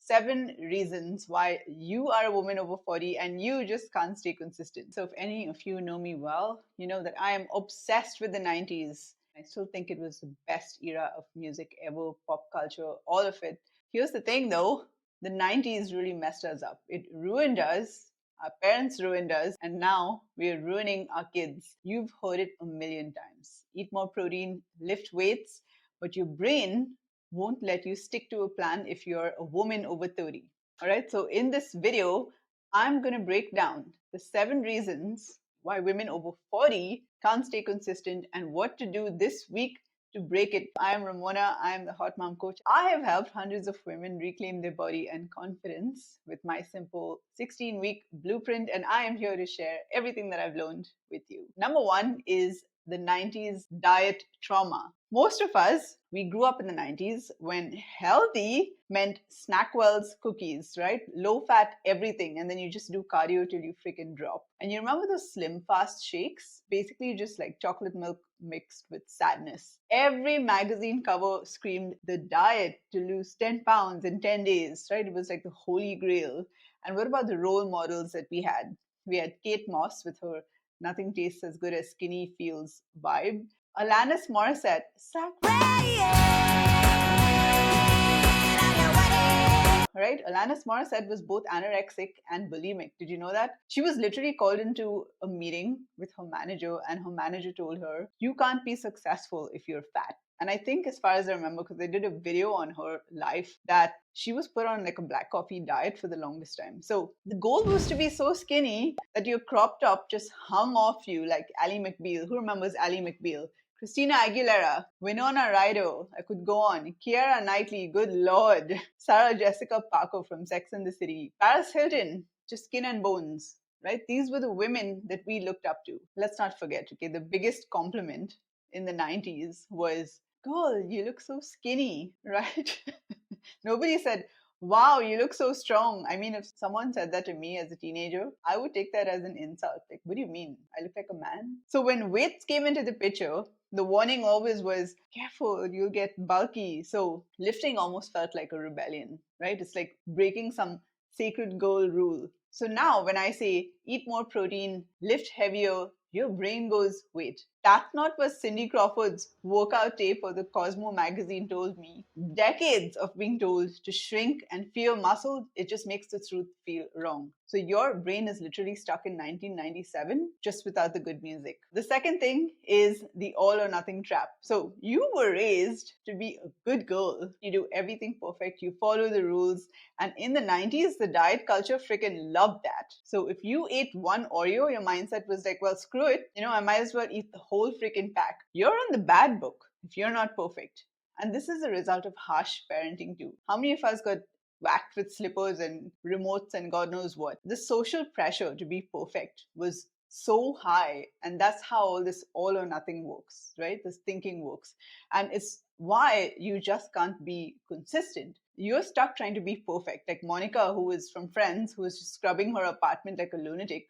7 reasons why you are a woman over 40 and you just can't stay consistent. So if any of you know me well, you know that I am obsessed with the 90s. I still think it was the best era of music ever, pop culture, all of it. Here's the thing though, the 90s really messed us up. It ruined us. Our parents ruined us, and now we're ruining our kids. You've heard it a million times. Eat more protein, lift weights, but your brain won't let you stick to a plan if you're a woman over 30. All right, so in this video, I'm going to break down the 7 reasons why women over 40 can't stay consistent and what to do this week to break it. I am Ramona. I am the Hot Mom Coach. I have helped hundreds of women reclaim their body and confidence with my simple 16-week blueprint, and I am here to share everything that I've learned with you. Number 1 is the 90s diet trauma. Most of us, we grew up in the 90s when healthy meant Snackwell's cookies, right? Low fat everything, and then you just do cardio till you freaking drop. And you remember those Slim Fast shakes? Basically just like chocolate milk mixed with sadness. Every magazine cover screamed the diet to lose 10 pounds in 10 days, right? It was like the holy grail. And what about the role models that we had? We had Kate Moss with her nothing tastes as good as skinny feels vibe. Alanis Morissette, right? Alanis Morissette was both anorexic and bulimic. Did you know that? She was literally called into a meeting with her manager, and her manager told her, "You can't be successful if you're fat." And I think, as far as I remember, because they did a video on her life, that she was put on like a black coffee diet for the longest time. So the goal was to be so skinny that your crop top just hung off you like Ally McBeal. Who remembers Ally McBeal? Christina Aguilera, Winona Ryder, I could go on. Keira Knightley, good lord. Sarah Jessica Parker from Sex and the City. Paris Hilton, just skin and bones, right? These were the women that we looked up to. Let's not forget, okay, the biggest compliment in the 90s was, "Girl, you look so skinny," right? Nobody said, "Wow, you look so strong." I mean, if someone said that to me as a teenager, I would take that as an insult. Like, what do you mean? I look like a man? So when weights came into the picture, the warning always was, careful, you'll get bulky. So lifting almost felt like a rebellion, right? It's like breaking some sacred goal rule. So now when I say eat more protein, lift heavier, your brain goes, wait, that's not what Cindy Crawford's workout tape or the Cosmo magazine told me. Decades of being told to shrink and fear muscle, it just makes the truth feel wrong. So your brain is literally stuck in 1997 just without the good music. The second thing is the all or nothing trap. So you were raised to be a good girl. You do everything perfect, you follow the rules. And in the 90s, the diet culture freaking loved that. So if you ate one Oreo, your mindset was like, well, screw it. I might as well eat the whole freaking pack. You're on the bad book if you're not perfect. And this is a result of harsh parenting too. How many of us got whacked with slippers and remotes and God knows what? The social pressure to be perfect was so high, and that's how all this all or nothing works, right? This thinking works. And it's why you just can't be consistent. You're stuck trying to be perfect. Like Monica, who is from Friends, who was just scrubbing her apartment like a lunatic.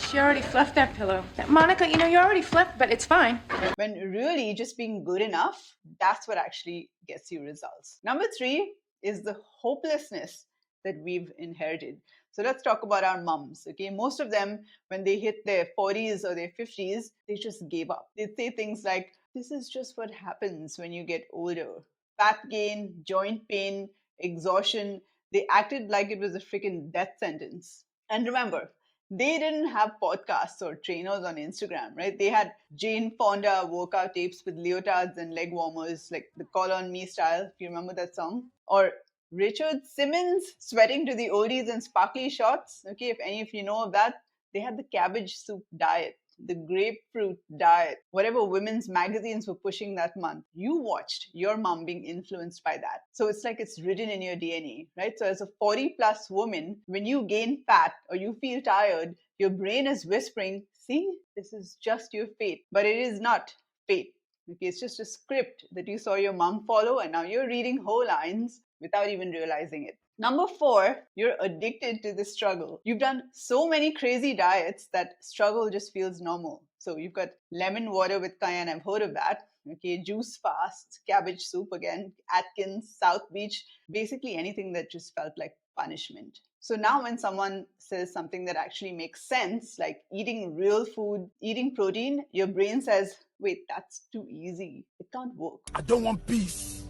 She already fluffed that pillow. Monica, you already fluffed, but it's fine. When really just being good enough, that's what actually gets you results. Number 3 is the hopelessness that we've inherited. So let's talk about our moms, okay? Most of them, when they hit their 40s or their 50s, they just gave up. They say things like, this is just what happens when you get older. Fat gain, joint pain, exhaustion. They acted like it was a freaking death sentence. And remember, they didn't have podcasts or trainers on Instagram, right? They had Jane Fonda workout tapes with leotards and leg warmers, like the Call on Me style, if you remember that song. Or Richard Simmons sweating to the oldies and sparkly shots. Okay, if any of you know of that, they had the cabbage soup diet, the grapefruit diet, whatever women's magazines were pushing that month. You watched your mom being influenced by that. So it's like it's written in your DNA, right? So as a 40 plus woman, when you gain fat or you feel tired, your brain is whispering, see, this is just your fate. But it is not fate. Okay, it's just a script that you saw your mom follow, and now you're reading whole lines without even realizing it. Number 4, you're addicted to the struggle. You've done so many crazy diets that struggle just feels normal. So you've got lemon water with cayenne, I've heard of that. Okay, juice fast, cabbage soup again, Atkins, South Beach, basically anything that just felt like punishment. So now when someone says something that actually makes sense, like eating real food, eating protein, your brain says, wait, that's too easy. It can't work. I don't want peace.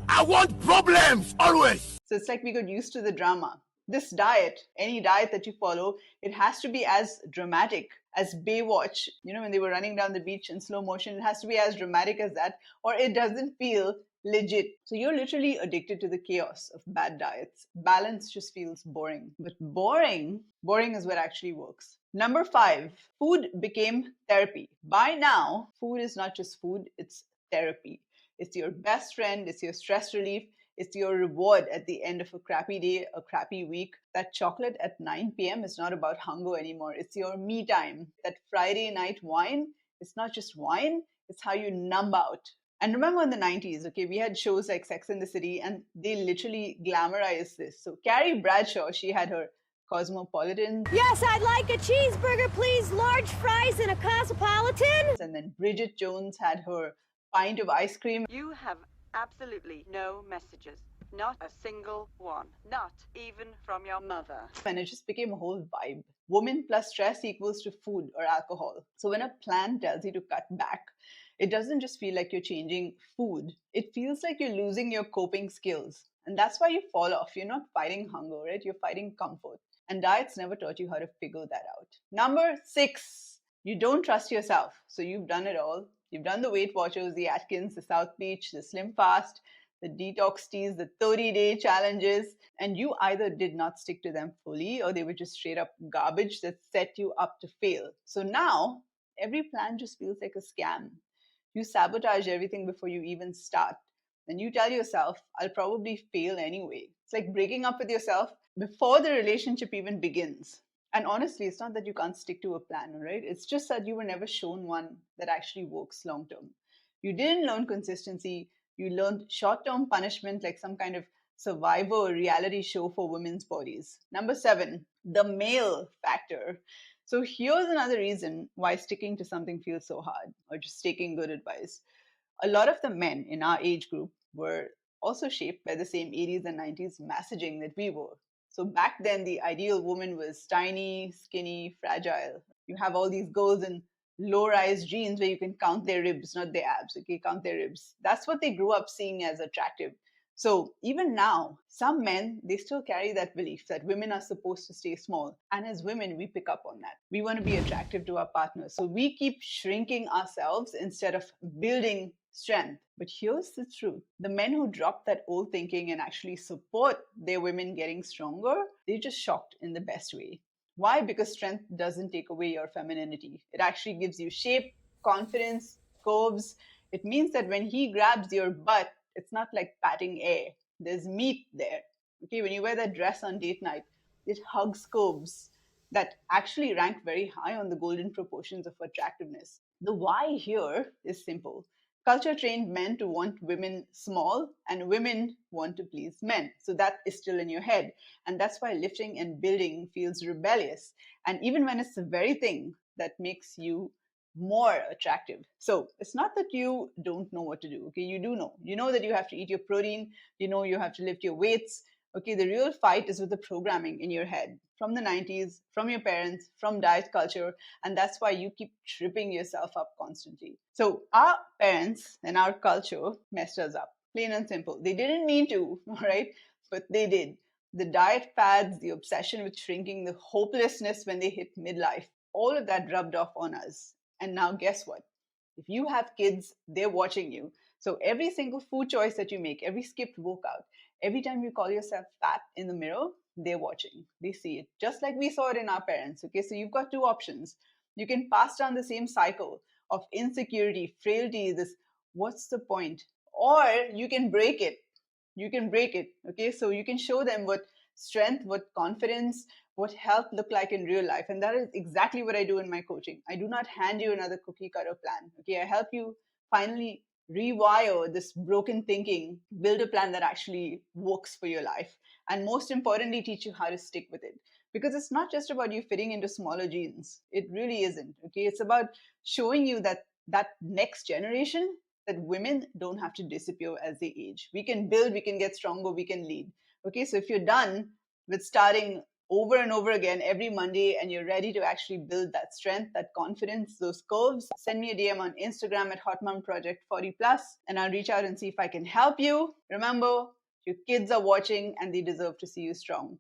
I want problems always. So it's like we got used to the drama. This diet, any diet that you follow, it has to be as dramatic as Baywatch, when they were running down the beach in slow motion. It has to be as dramatic as that, or it doesn't feel legit. So you're literally addicted to the chaos of bad diets. Balance just feels boring. But boring is what actually works. Number 5, food became therapy. By now, food is not just food, it's therapy. It's your best friend, it's your stress relief, it's your reward at the end of a crappy day, a crappy week. That chocolate at 9 p.m. is not about hunger anymore. It's your me time. That Friday night wine, it's not just wine, it's how you numb out. And remember in the 90s, okay, we had shows like Sex and the City, and they literally glamorized this. So Carrie Bradshaw, she had her Cosmopolitan. Yes, I'd like a cheeseburger, please, large fries and a Cosmopolitan. And then Bridget Jones had her pint of ice cream. You have absolutely no messages. Not a single one. Not even from your mother. And it just became a whole vibe. Woman plus stress equals to food or alcohol. So when a plan tells you to cut back, it doesn't just feel like you're changing food. It feels like you're losing your coping skills. And that's why you fall off. You're not fighting hunger, right? You're fighting comfort. And diets never taught you how to figure that out. Number 6, you don't trust yourself. So you've done it all. You've done the Weight Watchers, the Atkins, the South Beach, the Slim Fast, the detox teas, the 30-day challenges, and you either did not stick to them fully or they were just straight up garbage that set you up to fail. So now every plan just feels like a scam. You sabotage everything before you even start. And you tell yourself, I'll probably fail anyway. It's like breaking up with yourself before the relationship even begins. And honestly, it's not that you can't stick to a plan, right? It's just that you were never shown one that actually works long term. You didn't learn consistency. You learned short term punishment like some kind of survivor reality show for women's bodies. Number 7, the male factor. So here's another reason why sticking to something feels so hard, or just taking good advice. A lot of the men in our age group were also shaped by the same 80s and 90s messaging that we were. So back then, the ideal woman was tiny, skinny, fragile. You have all these girls in low-rise jeans where you can count their ribs, not their abs, okay? Count their ribs. That's what they grew up seeing as attractive. So even now, some men, they still carry that belief that women are supposed to stay small. And as women, we pick up on that. We want to be attractive to our partners. So we keep shrinking ourselves instead of building strength. But here's the truth. The men who drop that old thinking and actually support their women getting stronger, they're just shocked in the best way. Why? Because strength doesn't take away your femininity. It actually gives you shape, confidence, curves. It means that when he grabs your butt, it's not like patting air. There's meat there. Okay, when you wear that dress on date night, it hugs curves that actually rank very high on the golden proportions of attractiveness. The why here is simple. Culture trained men to want women small, and women want to please men. So that is still in your head. And that's why lifting and building feels rebellious. And even when it's the very thing that makes you more attractive. So it's not that you don't know what to do. Okay, you do know. You know that you have to eat your protein. You know you have to lift your weights. Okay, the real fight is with the programming in your head from the 90s, from your parents, from diet culture, and that's why you keep tripping yourself up constantly. So our parents and our culture messed us up, plain and simple. They didn't mean to, right? But they did. The diet fads, the obsession with shrinking, the hopelessness when they hit midlife, all of that rubbed off on us. And now guess what? If you have kids, they're watching you. So every single food choice that you make, every skipped workout, every time you call yourself fat in the mirror, they're watching. They see it, just like we saw it in our parents. Okay, so you've got two options. You can pass down the same cycle of insecurity, frailty, this what's the point? Or you can break it. You can break it. Okay, so you can show them what strength, what confidence, what health look like in real life. And that is exactly what I do in my coaching. I do not hand you another cookie cutter plan. Okay, I help you finally rewire this broken thinking, build a plan that actually works for your life, and most importantly, teach you how to stick with it. Because it's not just about you fitting into smaller jeans. It really isn't. Okay, it's about showing you that that next generation, that women don't have to disappear as they age. We can build, we can get stronger, we can lead. Okay, so if you're done with starting over and over again every Monday and you're ready to actually build that strength, that confidence, those curves, send me a DM on Instagram at hotmomproject40 plus and I'll reach out and see if I can help you. Remember, your kids are watching and they deserve to see you strong.